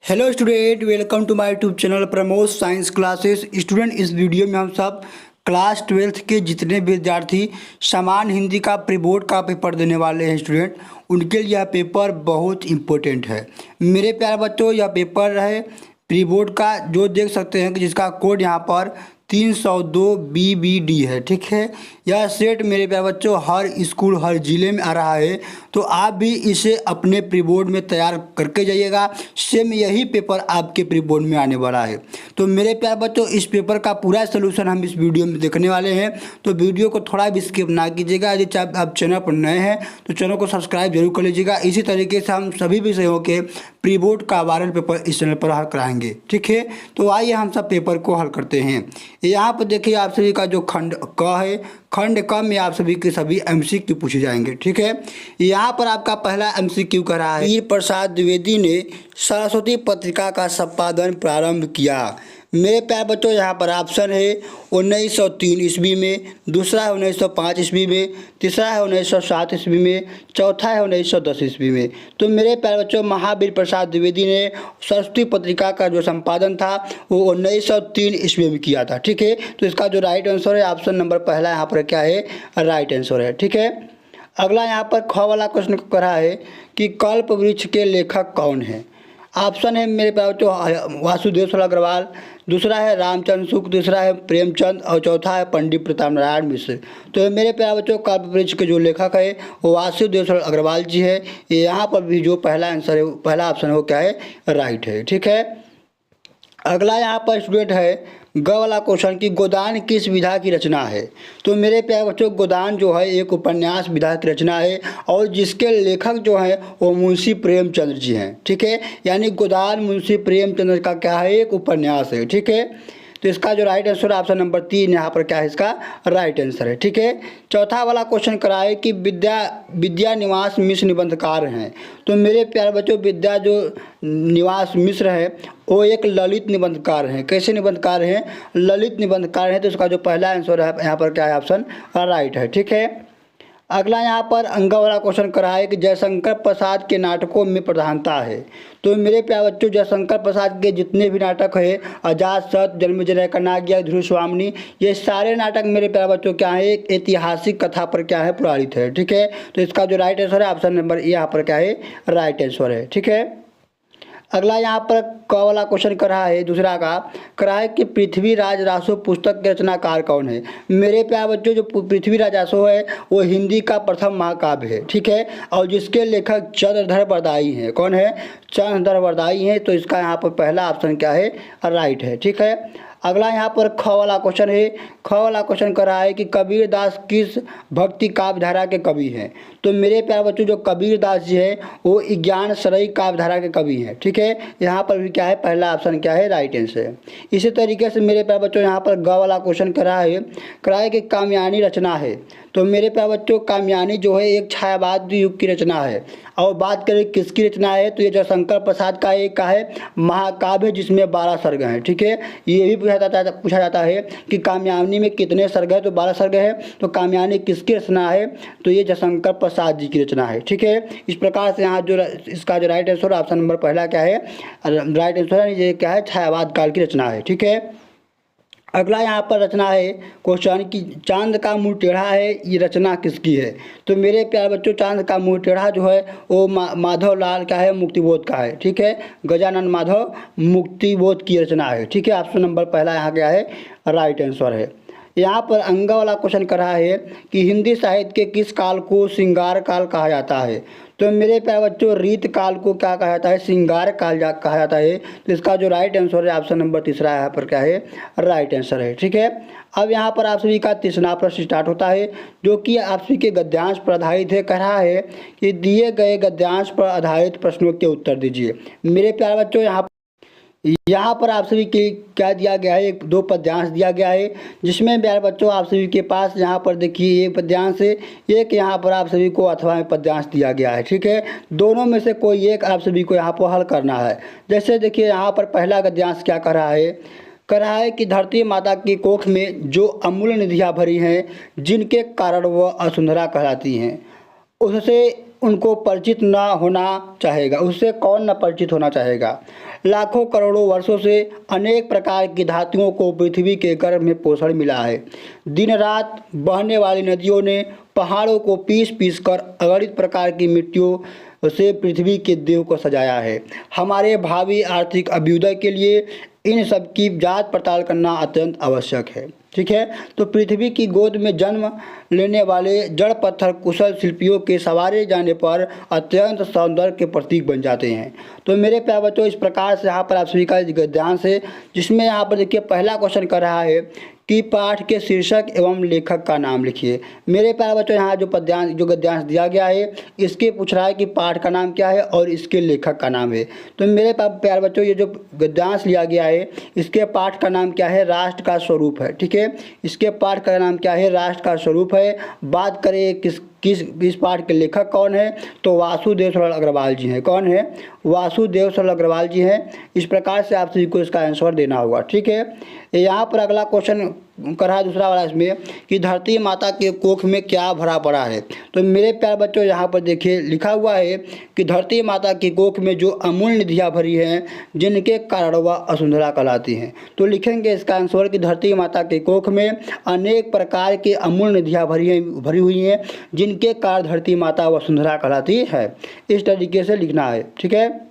Hello student, welcome to my YouTube channel Pramod science classes. Student, इस वीडियो में हम सब क्लास 12th के जितने भी विद्यार्थी सामान्य हिंदी का प्री बोर्ड का पेपर देने वाले हैं स्टूडेंट, उनके लिए यह पेपर बहुत इम्पोर्टेंट है। मेरे प्यारे बच्चों, यह पेपर है प्री बोर्ड का, जो देख सकते हैं कि जिसका कोड यहाँ पर 302 BBD है। ठीक है, यह सेट मेरे प्यारे बच्चों हर स्कूल हर ज़िले में आ रहा है, तो आप भी इसे अपने प्री बोर्ड में तैयार करके जाइएगा। सेम यही पेपर आपके प्री बोर्ड में आने वाला है। तो मेरे प्यारे बच्चों, इस पेपर का पूरा सोल्यूशन हम इस वीडियो में देखने वाले हैं, तो वीडियो को थोड़ा भी स्किप ना कीजिएगा। यदि आप चैनल पर नए हैं तो चैनल को सब्सक्राइब जरूर कर लीजिएगा। इसी तरीके से हम सभी विषयों के प्री बोर्ड का वायरल पेपर इस चैनल पर हल कराएंगे। ठीक है, तो आइए हम सब पेपर को हल करते हैं। यहाँ पर देखिए, आप सभी का जो खंड क है, खंड क में आप सभी के सभी MCQ पूछे जाएंगे। ठीक है, यहाँ पर आपका पहला MCQ कर रहा है, वीर प्रसाद द्विवेदी ने सरस्वती पत्रिका का संपादन प्रारंभ किया। मेरे प्यारे बच्चों, यहाँ पर ऑप्शन है 1903 ईस्वी में, दूसरा है 1905 ईस्वी में, तीसरा है 1907 ईस्वी में, चौथा है 1910 ईस्वी में। तो मेरे प्यारे बच्चों, महावीर प्रसाद द्विवेदी ने सरस्वती पत्रिका का जो संपादन था वो 1903 ईस्वी में किया था। ठीक है, तो इसका जो राइट आंसर है ऑप्शन नंबर पहला यहाँ पर क्या है, राइट आंसर है। ठीक है, अगला यहाँ पर ख वाला क्वेश्चन करा है कि कल्प वृक्ष के लेखक कौन है। ऑप्शन है मेरे पास तो वासुदेव अग्रवाल, दूसरा है रामचंद्र शुक्ल, तीसरा है प्रेमचंद और चौथा है पंडित प्रताप नारायण मिश्र। तो मेरे प्यारे बच्चों, कल्पवृक्ष के जो लेखक है वो वासुदेव अग्रवाल जी है। यहाँ पर भी जो पहला आंसर है, पहला ऑप्शन है वो क्या है, राइट है। ठीक है, अगला यहाँ पर स्टूडेंट है ग वाला क्वेश्चन कि गोदान किस विधा की रचना है। तो मेरे प्यारे बच्चों, गोदान जो है एक उपन्यास विधा की रचना है और जिसके लेखक जो है वो मुंशी प्रेमचंद्र जी हैं। ठीक है, यानी गोदान मुंशी प्रेमचंद्र का क्या है, एक उपन्यास है। ठीक है, तो इसका जो राइट आंसर है ऑप्शन नंबर 3 यहाँ पर क्या है, इसका राइट आंसर है। ठीक है, चौथा वाला क्वेश्चन कराए कि विद्या निवास मिश्र निबंधकार हैं। तो मेरे प्यारे बच्चों, विद्या जो निवास मिश्र है वो एक ललित निबंधकार हैं। कैसे निबंधकार हैं, ललित निबंधकार हैं। तो इसका जो पहला आंसर है यहाँ पर क्या है, ऑप्शन राइट है। ठीक है, अगला यहाँ पर अंग वाला क्वेश्चन करा है कि जयशंकर प्रसाद के नाटकों में प्रधानता है। तो मेरे प्यारे बच्चों, जयशंकर प्रसाद के जितने भी नाटक है, अजातशत्रु, जन्मेजय का नागिया, ध्रुव स्वामिनी, ये सारे नाटक मेरे प्यारे बच्चों क्या है, एक ऐतिहासिक कथा पर क्या है, प्रधारित है। ठीक है, तो इसका जो राइट आंसर है ऑप्शन नंबर ए यहाँ पर क्या है, राइट आंसर है। ठीक है, अगला यहाँ पर क वाला क्वेश्चन करा है, दूसरा का करा है कि पृथ्वीराज रासो पुस्तक के रचनाकार कौन है। मेरे प्यारे बच्चों, जो पृथ्वीराज रासो है वो हिंदी का प्रथम महाकाव्य है। ठीक है, और जिसके लेखक चंद्रधर बरदाई हैं। कौन है, चंद्रधर बरदाई हैं। तो इसका यहाँ पर पहला ऑप्शन क्या है, राइट है। ठीक है, अगला यहाँ पर ख वाला क्वेश्चन है, ख वाला क्वेश्चन कर रहा है कि कबीरदास किस भक्ति काव्य धारा के कवि हैं। तो मेरे प्यारे बच्चों, जो कबीरदास जी है वो ज्ञान सरई काव्य धारा के कवि हैं। ठीक है, यहाँ पर भी क्या है, पहला ऑप्शन क्या है, राइट आंसर है। इसी तरीके से मेरे प्यारे बच्चों, यहाँ पर ग वाला क्वेश्चन करा है कि कामयानी रचना है। तो मेरे प्यारे बच्चों, कामयानी जो है एक छायावाद युग की रचना है। और बात करें किसकी रचना है, तो ये जयशंकर प्रसाद का एक का है महाकाव्य जिसमें 12 सर्ग हैं। ठीक है, ये भी पूछा जाता है कि कामयानी में कितने सर्ग है, तो 12 सर्ग है। तो कामयानी किसकी रचना है, तो ये जयशंकर प्रसाद जी की रचना है। ठीक है, इस प्रकार से यहाँ जो इसका जो राइट आंसर ऑप्शन नंबर पहला क्या है, राइट आंसर है, ये क्या है, छायावाद काल की रचना है। ठीक है, अगला यहाँ पर रचना है क्वेश्चन कि चांद का मुंह टेढ़ा है, ये रचना किसकी है। तो मेरे प्यारे बच्चों, चांद का मुंह टेढ़ा जो है वो माधव लाल का है, मुक्तिबोध का है। ठीक है, गजानन माधव मुक्तिबोध की रचना है। ठीक है, ऑप्शन नंबर पहला यहाँ क्या है, राइट आंसर है। यहाँ पर अंग वाला क्वेश्चन करा है कि हिंदी साहित्य के किस काल को श्रृंगार काल कहा जाता है। तो मेरे प्यारे बच्चों, रीत काल को क्या कहा जाता है, श्रृंगार काल कहा जाता है। तो इसका जो राइट आंसर है ऑप्शन नंबर तीसरा यहाँ पर क्या है, राइट आंसर है। ठीक है, अब यहाँ पर आप सभी का तीसरा प्रश्न स्टार्ट होता है, जो कि आप सभी के गद्यांश पर आधारित है। कह रहा है कि दिए गए गद्यांश पर आधारित प्रश्नों के उत्तर दीजिए। मेरे प्यारे बच्चों, यहाँ पर आप सभी के क्या दिया गया है, एक दो पद्यांश दिया गया है, जिसमें प्यारे बच्चों आप सभी के पास यहाँ पर देखिए एक पद्यांश है, एक यहाँ पर आप सभी को अथवा में पद्यांश दिया गया है। ठीक है, दोनों में से कोई एक आप सभी को यहाँ पर हल करना है। जैसे देखिए, यहाँ पर पहला गद्यांश क्या कर रहा है, कह रहा है कि धरती माता की कोख में जो अमूल्य निधियाँ भरी हैं, जिनके कारण वह असुंधरा कहलाती हैं, उससे उनको परिचित ना होना चाहेगा। उससे कौन न परिचित होना चाहेगा। लाखों करोड़ों वर्षों से अनेक प्रकार की धातुओं को पृथ्वी के गर्भ में पोषण मिला है। दिन रात बहने वाली नदियों ने पहाड़ों को पीस पीस कर अगणित प्रकार की मिट्टियों से पृथ्वी के देह को सजाया है। हमारे भावी आर्थिक अभ्युदय के लिए इन सब की जांच पड़ताल करना अत्यंत आवश्यक है। ठीक है, तो पृथ्वी की गोद में जन्म लेने वाले जड़ पत्थर कुशल शिल्पियों के सवारे जाने पर अत्यंत सौंदर्य के प्रतीक बन जाते हैं। तो मेरे प्यारे बच्चों, इस प्रकार से यहाँ पर आप सभी का गद्यांश है, जिसमें यहाँ पर देखिए पहला क्वेश्चन कर रहा है कि पाठ के शीर्षक एवं लेखक का नाम लिखिए। मेरे प्यारे बच्चों, यहाँ जो गद्यांश दिया गया है, इसके पूछ रहा है कि पाठ का नाम क्या है और इसके लेखक का नाम है। तो मेरे प्यारे बच्चों, ये जो गद्यांश लिया गया है, इसके पाठ का नाम क्या है? राष्ट्र का स्वरूप है। ठीक है, इसके पाठ का नाम क्या है? राष्ट्र का स्वरूप है। बात करें इस पाठ के लेखक कौन है, तो वासुदेव सरल अग्रवाल जी हैं। कौन है? वासुदेव सरल अग्रवाल जी हैं। इस प्रकार से आप सभी को इसका आंसर देना होगा। ठीक है, यहाँ पर अगला क्वेश्चन कर रहा है दूसरा वाला इसमें कि धरती माता के कोख में क्या भरा पड़ा है। तो मेरे प्यारे बच्चों, यहाँ पर देखिए लिखा हुआ है कि धरती माता के कोख में जो अमूल्य निधियाँ भरी हैं, जिनके कारण वह वसुंधरा कहलाती हैं। तो लिखेंगे इसका आंसर कि धरती माता के कोख में अनेक प्रकार के अमूल्य निधियाँ भरी हुई हैं, जिनके कारण धरती माता वसुंधरा कहलाती है। इस तरीके से लिखना है। ठीक है,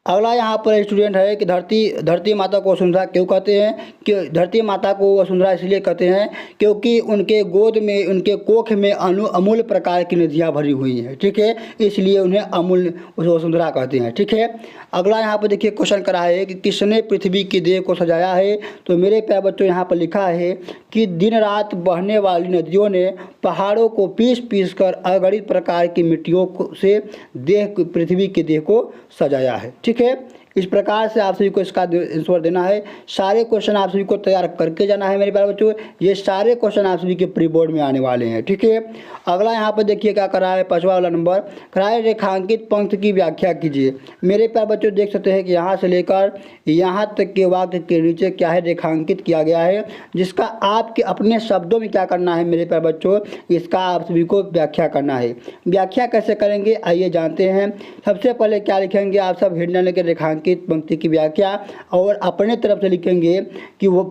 अगला यहाँ पर स्टूडेंट है कि धरती माता को वसुंधरा क्यों कहते हैं? कि धरती माता को वसुंधरा इसलिए कहते हैं क्योंकि उनके गोद में, उनके कोख में अमूल्य प्रकार की निधियाँ भरी हुई हैं। ठीक है, इसलिए उन्हें अमूल्य वसुंधरा कहते हैं। ठीक है, अगला यहाँ पर देखिए क्वेश्चन करा है कि किसने पृथ्वी की देह को सजाया है। तो मेरे प्यारे बच्चों, यहाँ पर लिखा है कि दिन रात बहने वाली नदियों ने पहाड़ों को पीस पीस कर अगणित प्रकार की मिट्टियों से पृथ्वी की देह को सजाया है। ठीक है, इस प्रकार से आप सभी को इसका आंसर देना है। सारे क्वेश्चन आप सभी को तैयार करके जाना है मेरे प्यारे बच्चों। ये सारे क्वेश्चन आप सभी के प्री बोर्ड में आने वाले हैं। ठीक है, अगला यहाँ पर देखिए क्या करा है, पांचवा वाला नंबर करा है रेखांकित पंक्ति की व्याख्या कीजिए। मेरे प्यारे बच्चों, देख सकते हैं कि यहाँ से लेकर यहाँ तक के वाक्य के नीचे क्या है, रेखांकित किया गया है, जिसका आपके अपने शब्दों में क्या करना है मेरे प्यारे बच्चों, इसका आप सभी को व्याख्या करना है। व्याख्या कैसे करेंगे आइए जानते हैं। सबसे पहले क्या लिखेंगे, आप सब हेडलाइन लेकर रेखांकित पंक्ति की व्याख्या, और अपने तरफ से लिखेंगे कि वो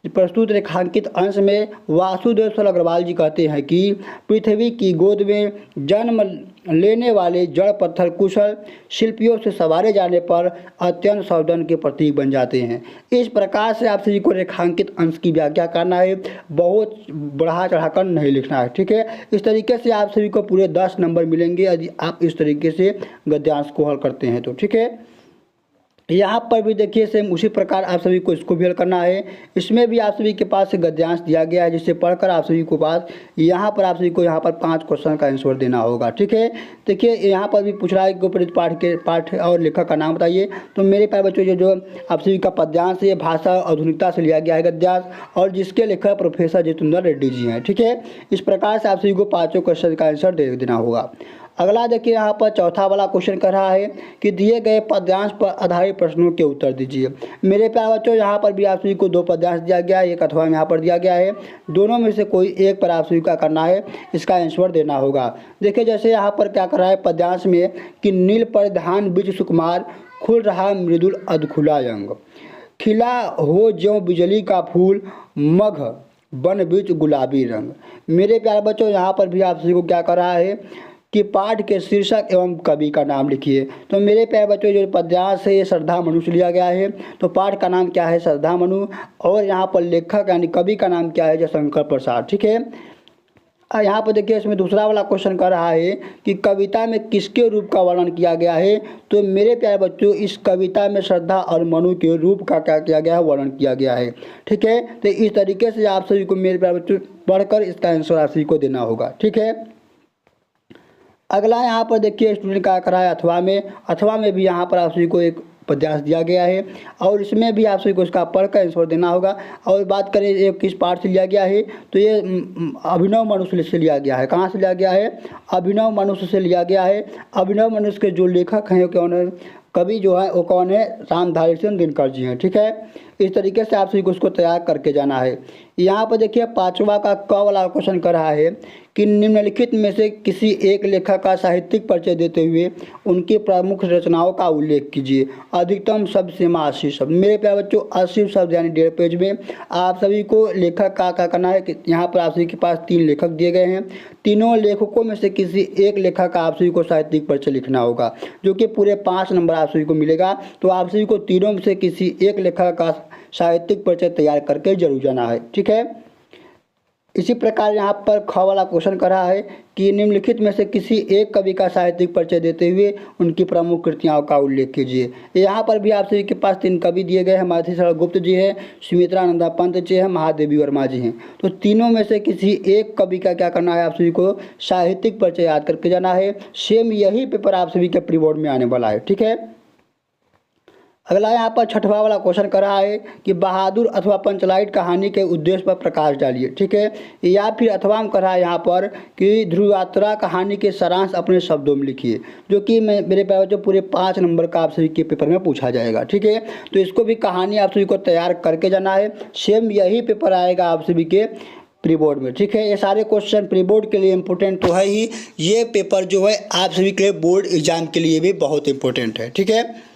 प्रस्तुत रेखांकित अंश में वासुदेव सरल अग्रवाल जी कहते हैं कि पृथ्वी की गोद में जन्म लेने वाले जड़ पत्थर कुशल शिल्पियों से सवारे जाने पर अत्यंत सौंदर्य के प्रतीक बन जाते हैं। इस प्रकार से आप सभी को रेखांकित अंश की व्याख्या करना है, बहुत बढ़ा चढ़ाकर नहीं लिखना है। ठीक है, इस तरीके से आप सभी को पूरे 10 नंबर मिलेंगे यदि आप इस तरीके से गद्यांश को हल करते हैं तो। ठीक है, यहाँ पर भी देखिए सेम उसी प्रकार आप सभी को इसको भी हल करना है। इसमें भी आप सभी के पास गद्यांश दिया गया है, जिससे पढ़कर आप सभी को पास यहाँ पर आप सभी को यहाँ पर 5 क्वेश्चन का आंसर देना होगा। ठीक है, देखिए यहाँ पर भी पूछ रहा है कि उपरोक्त पाठ और लेखक का नाम बताइए। तो मेरे प्यारे बच्चों, जो आप सभी का पद्यांश है भाषा और आधुनिकता से लिया गया है गद्यांश, और जिसके लेखक प्रोफेसर जितेंद्र रेड्डी जी हैं। ठीक है, इस प्रकार से आप सभी को 5 क्वेश्चन का आंसर दे देना होगा। अगला देखिए यहाँ पर चौथा वाला क्वेश्चन कर रहा है कि दिए गए पद्यांश पर आधारित प्रश्नों के उत्तर दीजिए। मेरे प्यारे बच्चों, यहाँ पर भी आप सभी को 2 पद्यांश दिया गया है, एक अथवा में यहाँ पर दिया गया है। दोनों में से कोई एक पर आप सभी का करना है, इसका आंसर देना होगा। देखिए जैसे यहाँ पर क्या कर रहा है पद्यांश में कि नील परिधान बीच सुकुमार, खुल रहा मृदुल अधखुला अंग, खिला हो ज्यों बिजली का फूल, मघ बन बीच गुलाबी रंग। मेरे प्यारे बच्चों, यहाँ पर भी आप सभी को क्या कर रहा है कि पाठ के शीर्षक एवं कवि का नाम लिखिए। तो मेरे प्यारे बच्चों, जो पद्यांश है ये श्रद्धा मनु से लिया गया है। तो पाठ का नाम क्या है, श्रद्धा मनु, और यहाँ पर लेखक यानी कवि का नाम क्या है, जयशंकर प्रसाद। ठीक है, यहाँ पर देखिए इसमें दूसरा वाला क्वेश्चन कर रहा है कि कविता में किसके रूप का वर्णन किया गया है। तो मेरे प्यारे बच्चों, इस कविता में श्रद्धा और मनु के रूप का क्या किया गया है, वर्णन किया गया है। ठीक है, तो इस तरीके से आप सभी को मेरे प्यारे बच्चों पढ़कर इसका आंसर आप सभी को देना होगा। ठीक है, अगला यहाँ पर देखिए स्टूडेंट क्या करा है अथवा में भी यहाँ पर आप सभी को एक पद्यांश दिया गया है, और इसमें भी आप सभी को इसका पढ़कर आंसर देना होगा। और बात करें ये किस पाठ से लिया गया है, तो ये अभिनव मनु से लिया गया है। कहाँ से लिया गया है, अभिनव मनुष्य से लिया गया है। अभिनव मनुष्य के जो लेखक हैं वो कौन है, कवि जो है वो कौन है, रामधारी सिंह दिनकर जी हैं। ठीक है, इस तरीके से आप सभी को उसको तैयार करके जाना है। यहाँ पर देखिए 5वां का क वाला क्वेश्चन कर रहा है कि निम्नलिखित में से किसी एक लेखक का साहित्यिक परिचय देते हुए उनकी प्रमुख रचनाओं का उल्लेख कीजिए। अधिकतम शब्द सीमा 80 शब्द। मेरे प्यारे बच्चों 80 शब्द यानी 1.5 पेज में आप सभी को लेखक का क्या करना है कि यहाँ पर आप सभी के पास 3 लेखक दिए गए हैं। तीनों लेखकों में से किसी एक लेखक का आप सभी को साहित्यिक परिचय लिखना होगा, जो कि पूरे 5 नंबर आप सभी को मिलेगा। तो आप सभी को तीनों में से किसी एक लेखक का साहित्यिक परिचय तैयार करके जरूर जाना है। ठीक है, इसी प्रकार यहाँ पर ख वाला क्वेश्चन कर रहा है कि निम्नलिखित में से किसी एक कवि का साहित्यिक परिचय देते हुए उनकी प्रमुख कृतियों का उल्लेख कीजिए। यहाँ पर भी आप सभी के पास 3 कवि दिए गए हैं। मालती शरण गुप्त जी है, सुमित्रानंदा पंत जी है, महादेवी वर्मा जी हैं। तो तीनों में से किसी एक कवि का क्या करना है, आप सभी को साहित्यिक परिचय याद करके जाना है। सेम यही पेपर आप सभी के प्री बोर्ड में आने वाला है। ठीक है, अगला यहाँ पर 6वां वाला क्वेश्चन कर रहा है कि बहादुर अथवा पंचलाइट कहानी के उद्देश्य पर प्रकाश डालिए। ठीक है, या फिर अथवा में कर रहा है यहाँ पर कि ध्रुव यात्रा कहानी के सारांश अपने शब्दों में लिखिए, जो कि मेरे पास जो पूरे 5 नंबर का आप सभी के पेपर में पूछा जाएगा। ठीक है, तो इसको भी कहानी आप सभी को तैयार करके जाना है। सेम यही पेपर आएगा आप सभी के प्री बोर्ड में। ठीक है, ये सारे क्वेश्चन प्री बोर्ड के लिए इम्पोर्टेंट तो है ही, ये पेपर जो है आप सभी के लिए बोर्ड एग्जाम के लिए भी बहुत इंपॉर्टेंट है। ठीक है,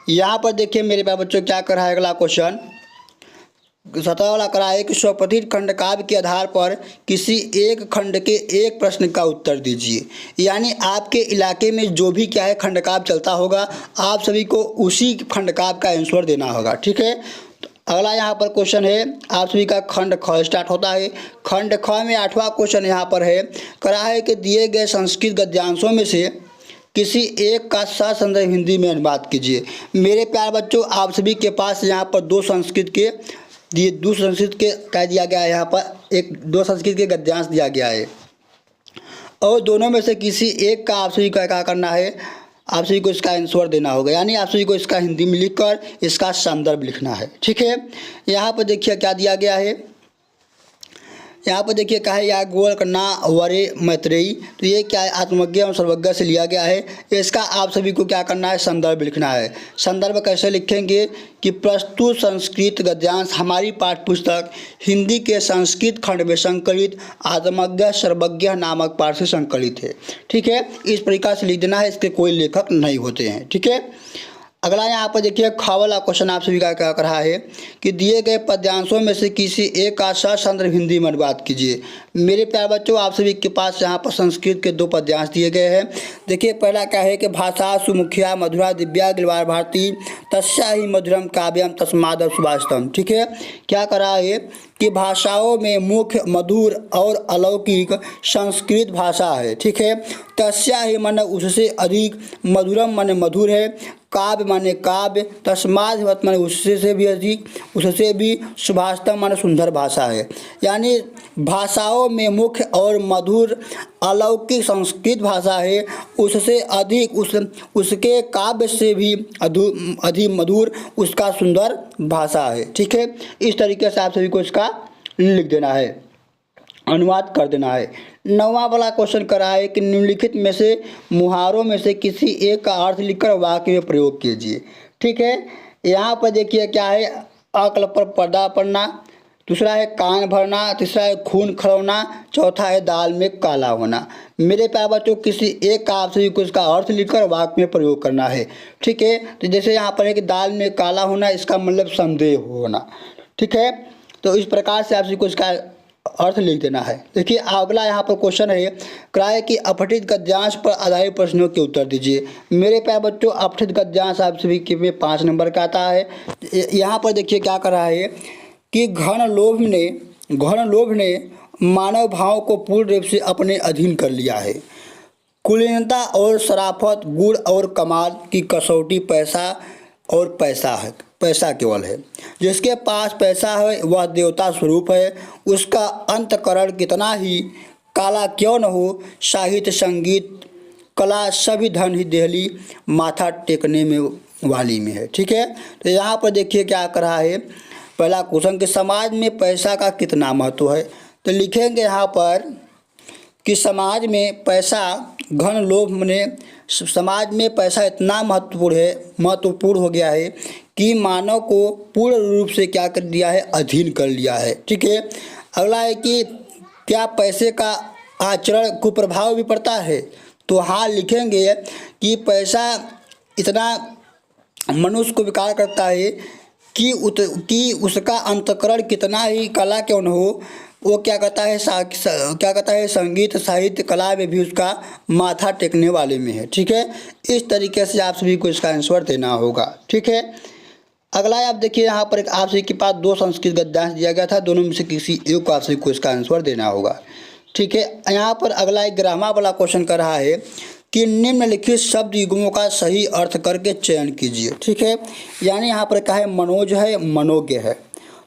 यहाँ पर देखिए मेरे पास बच्चों क्या कर रहा है, अगला क्वेश्चन 17 वाला करा है कि स्वपथित खंड काव्य के आधार पर किसी एक खंड के एक प्रश्न का उत्तर दीजिए। यानी आपके इलाके में जो भी क्या है खंड काव्य चलता होगा, आप सभी को उसी खंड काव्य का आंसर देना होगा। ठीक है, तो अगला यहाँ पर क्वेश्चन है आप सभी का खंड ख स्टार्ट होता है। खंड ख में 8वां क्वेश्चन यहाँ पर है, करा है कि दिए गए संस्कृत गद्यांशों में से किसी एक का ससंदर्भ हिंदी में अनुवाद कीजिए। मेरे प्यारे बच्चों आप सभी के पास यहाँ पर दो संस्कृत के कह दिया गया है, यहाँ पर दो संस्कृत के गद्यांश दिया गया है और दोनों में से किसी एक का आप सभी को क्या करना है, आप सभी को इसका आंसर देना होगा। यानी आप सभी को इसका हिंदी में लिखकर इसका संदर्भ लिखना है। ठीक है, यहाँ पर देखिए क्या दिया गया है, यहाँ पर देखिए कहा है या गोल करना वरे मैत्रेयी, तो ये क्या है आत्मज्ञ और सर्वज्ञ से लिया गया है। इसका आप सभी को क्या करना है, संदर्भ लिखना है। संदर्भ कैसे लिखेंगे कि प्रस्तुत संस्कृत गद्यांश हमारी पाठ्यपुस्तक हिंदी के संस्कृत खंड में संकलित आत्मज्ञ सर्वज्ञ नामक पाठ से संकलित है। ठीक है, इस प्रकार से लिख देना है, इसके कोई लेखक नहीं होते हैं। ठीक है, अगला यहाँ पर देखिए ख वाला क्वेश्चन आप सभी का क्या कर रहा है कि दिए गए पद्यांशों में से किसी एक का ससंदर्भ हिंदी में अनुवाद कीजिए। मेरे प्यारे बच्चों आप सभी के पास यहाँ पर संस्कृत के 2 पद्यांश दिए गए हैं। देखिए पहला क्या है कि भाषा सुमुखिया मधुरा दिव्या गिलवार भारती तस्या ही मधुरम काव्यम तस्माद सुभाषितम। ठीक है, क्या कर रहा है कि भाषाओं में मुख्य मधुर और अलौकिक संस्कृत भाषा है। ठीक है, तस्या ही मन उससे अधिक, मधुरम मन मधुर है, काव्य माने काव्य, तस्माद माने उससे भी अधिक, उससे भी सुभाषितम माने सुंदर भाषा है। यानी भाषाओं में मुख्य और मधुर अलौकिक संस्कृत भाषा है, उससे अधिक उसके काव्य से भी अधिक मधुर उसका सुंदर भाषा है। ठीक है, इस तरीके से आप सभी को इसका लिख देना है, अनुवाद कर देना है। 9वां वाला क्वेश्चन करा है कि निम्नलिखित में से मुहावरों में से किसी एक का अर्थ लिखकर वाक्य में प्रयोग कीजिए। ठीक है, यहाँ पर देखिए क्या है, अक्ल पर पर्दा पड़ना, दूसरा है कान भरना, तीसरा है खून खड़ोना, चौथा है दाल में काला होना। मेरे प्यारे बच्चों किसी एक का आप सभी को इसका अर्थ लिखकर वाक्य में प्रयोग करना है। ठीक है, तो जैसे यहाँ पर है कि दाल में काला होना, इसका मतलब संदेह होना। ठीक है, तो इस प्रकार से आप सभी को इसका अर्थ लिख देना है। देखिए अगला यहाँ पर क्वेश्चन है क्राय की अपठित गद्यांश पर आधारित प्रश्नों के उत्तर दीजिए। मेरे प्यारे बच्चों अपठित गद्यांश आप सभी के में 5 नंबर का आता है। यहाँ पर देखिए क्या कर रहा है कि घन लोभ ने मानव भाव को पूर्ण रूप से अपने अधीन कर लिया है। कुलीनता और शराफत, गुण और कमाल की कसौटी पैसा केवल है। जिसके पास पैसा है वह देवता स्वरूप है, उसका अंतकरण कितना ही काला क्यों न हो, साहित्य संगीत कला सभी धन ही देहली माथा टेकने में वाली में है। ठीक है, तो यहाँ पर देखिए क्या कर रहा है, पहला क्वेश्चन कि समाज में पैसा का कितना महत्व है, तो लिखेंगे यहाँ पर कि समाज में पैसा घन लोभ ने समाज में पैसा इतना महत्वपूर्ण हो गया है कि मानव को पूर्ण रूप से क्या कर दिया है, अधीन कर लिया है। ठीक है। अगला है कि क्या पैसे का आचरण कुप्रभाव भी पड़ता है? तो हाँ लिखेंगे कि पैसा इतना मनुष्य को विकार करता है कि उसका अंतःकरण कितना ही कला क्यों न हो, वो क्या कहता है संगीत साहित्य कला में भी उसका माथा टेकने वाले में है। ठीक है। इस तरीके से आप सभी को इसका आंसर देना होगा। ठीक है। अगला आप देखिए, यहाँ पर एक आप सभी के पास 2 संस्कृत गद्यांश दिया गया था, दोनों में से किसी एक को आप सभी को इसका आंसर देना होगा। ठीक है। यहाँ पर अगला एक ग्रामर वाला क्वेश्चन कर रहा है कि निम्नलिखित शब्द युग्मों का सही अर्थ करके चयन कीजिए। ठीक है। यानी यहाँ पर क्या है, मनोज है, मनोज्ञ है।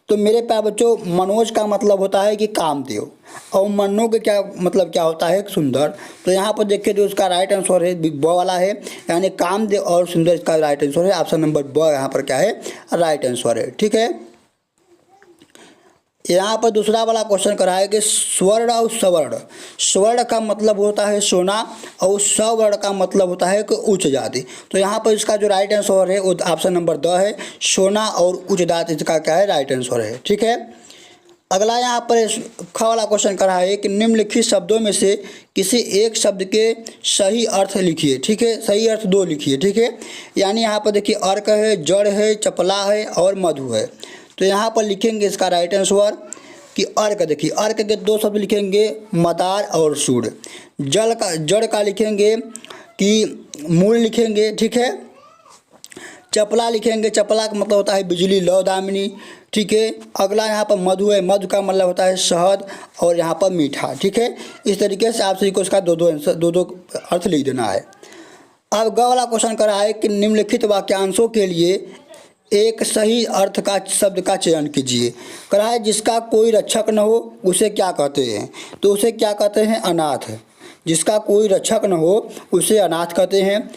तो मेरे प्यारे बच्चों, मनोज का मतलब होता है कि कामदेव, और मनोज्ञ क्या मतलब क्या होता है, सुंदर। तो यहाँ पर देखिए जो इसका राइट आंसर है ब वाला है, यानी कामदेव और सुंदर इसका राइट आंसर है। ऑप्शन नंबर ब यहाँ पर क्या है, राइट आंसर है। ठीक है। यहाँ पर दूसरा वाला क्वेश्चन करा है कि स्वर्ण और सवर्ण। स्वर्ण का मतलब होता है सोना और सवर्ण का मतलब होता है कि उच्च जाति। तो यहाँ पर इसका जो राइट आंसर है वो ऑप्शन नंबर द है, सोना और उच्च जाति इसका क्या है, राइट आंसर है। ठीक है। अगला यहाँ पर ख वाला क्वेश्चन करा है कि निम्नलिखित शब्दों में से किसी एक शब्द के सही अर्थ लिखिए। ठीक है। सही अर्थ 2 लिखिए। ठीक है। यानी यहाँ पर देखिए अर्क है, जड़ है, चपला है और मधु है। तो यहाँ पर लिखेंगे इसका राइट आंसर कि अर्क। देखिए अर्क के 2 शब्द लिखेंगे, मदार और सूर्य। जड़ का लिखेंगे कि मूल लिखेंगे। ठीक है। चपला लिखेंगे, चपला का मतलब होता है बिजली, लौ दामिनी। ठीक है। अगला यहाँ पर मधु है, मधु का मतलब होता है शहद, और यहाँ पर मीठा। ठीक है। इस तरीके से आप सभी को इसका दो अर्थ लिख देना है। अब ग वाला क्वेश्चन कर रहा है कि निम्नलिखित वाक्यांशों के लिए एक सही अर्थ का शब्द का चयन कीजिए। कहा है जिसका कोई रक्षक न हो उसे क्या कहते हैं? तो उसे क्या कहते हैं, अनाथ। जिसका कोई रक्षक न हो उसे अनाथ कहते हैं।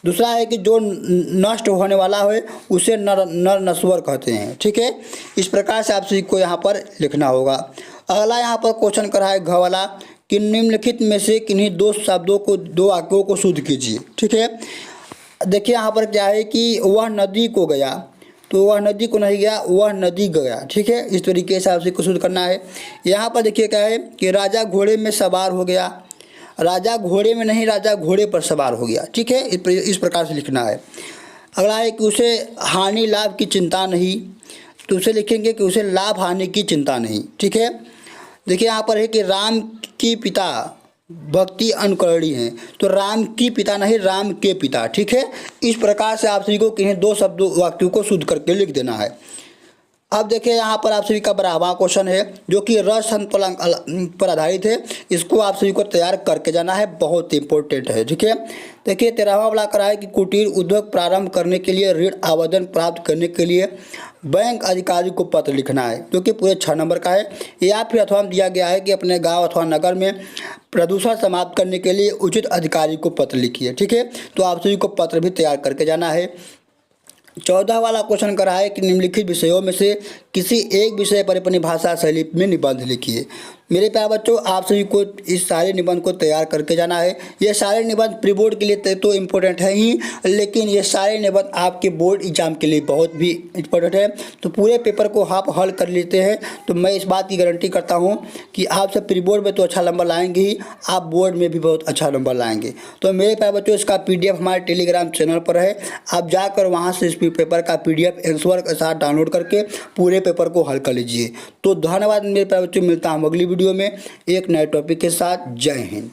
दूसरा है कि जो नष्ट होने वाला हो उसे नर नश्वर कहते हैं। ठीक है। इस प्रकार से आप सभी को यहाँ पर लिखना होगा। अगला यहाँ पर क्वेश्चन करा है घ वाला कि निम्नलिखित में से किन्हीं 2 शब्दों को 2 वाक्यों को शुद्ध कीजिए। ठीक है। देखिए यहाँ पर क्या है कि वह नदी को गया, तो वह नदी को नहीं गया, वह नदी गया। ठीक है। इस तरीके से आपसे कुछ शुद्ध करना है। यहाँ पर देखिए क्या है कि राजा घोड़े में सवार हो गया, राजा घोड़े में नहीं, राजा घोड़े पर सवार हो गया। ठीक है। इस प्रकार से लिखना है। अगला है कि उसे हानि लाभ की चिंता नहीं, तो उसे लिखेंगे कि उसे लाभ हानि की चिंता नहीं। ठीक है। देखिए यहाँ पर है कि राम की पिता भक्ति अनुकरणी हैं, तो राम की पिता नहीं, राम के पिता। ठीक है। इस प्रकार से आप सभी को किन्हीं 2 शब्दों वाक्यों को शुद्ध करके लिख देना है। अब देखिए यहाँ पर आप सभी का 12वां क्वेश्चन है जो कि रस पर आधारित है। इसको आप सभी को तैयार करके जाना है, बहुत इंपॉर्टेंट है। ठीक है। देखिए 13वां वाला करा है कि कुटीर उद्योग प्रारंभ करने के लिए ऋण आवेदन प्राप्त करने के लिए बैंक अधिकारी को पत्र लिखना है, जो कि पूरे 6 नंबर का है। या फिर अथवा दिया गया है कि अपने गांव अथवा नगर में प्रदूषण समाप्त करने के लिए उचित अधिकारी को पत्र लिखिए। ठीक है। तो आप सभी को पत्र भी तैयार करके जाना है। 14 वाला क्वेश्चन करा है कि निम्नलिखित विषयों में से किसी एक विषय पर अपनी भाषा शैली में निबंध लिखिए। मेरे प्यारे बच्चों, आप सभी को इस सारे निबंध को तैयार करके जाना है। ये सारे निबंध प्री बोर्ड के लिए तो इम्पोर्टेंट है ही, लेकिन ये सारे निबंध आपके बोर्ड एग्जाम के लिए बहुत भी इम्पोर्टेंट है। तो पूरे पेपर को आप हल कर लेते हैं तो मैं इस बात की गारंटी करता हूँ कि आप सब प्री बोर्ड में तो अच्छा नंबर लाएंगे ही, आप बोर्ड में भी बहुत अच्छा नंबर लाएंगे। तो मेरे प्यारे बच्चों, इसका PDF हमारे टेलीग्राम चैनल पर है, आप जाकर वहाँ से इस पेपर का PDF आंसर के साथ डाउनलोड करके पूरे पेपर को हल कर लीजिए। तो धन्यवाद मेरे प्यारे बच्चों, मिलता हूँ अगली वीडियो में एक नए टॉपिक के साथ। जय हिंद।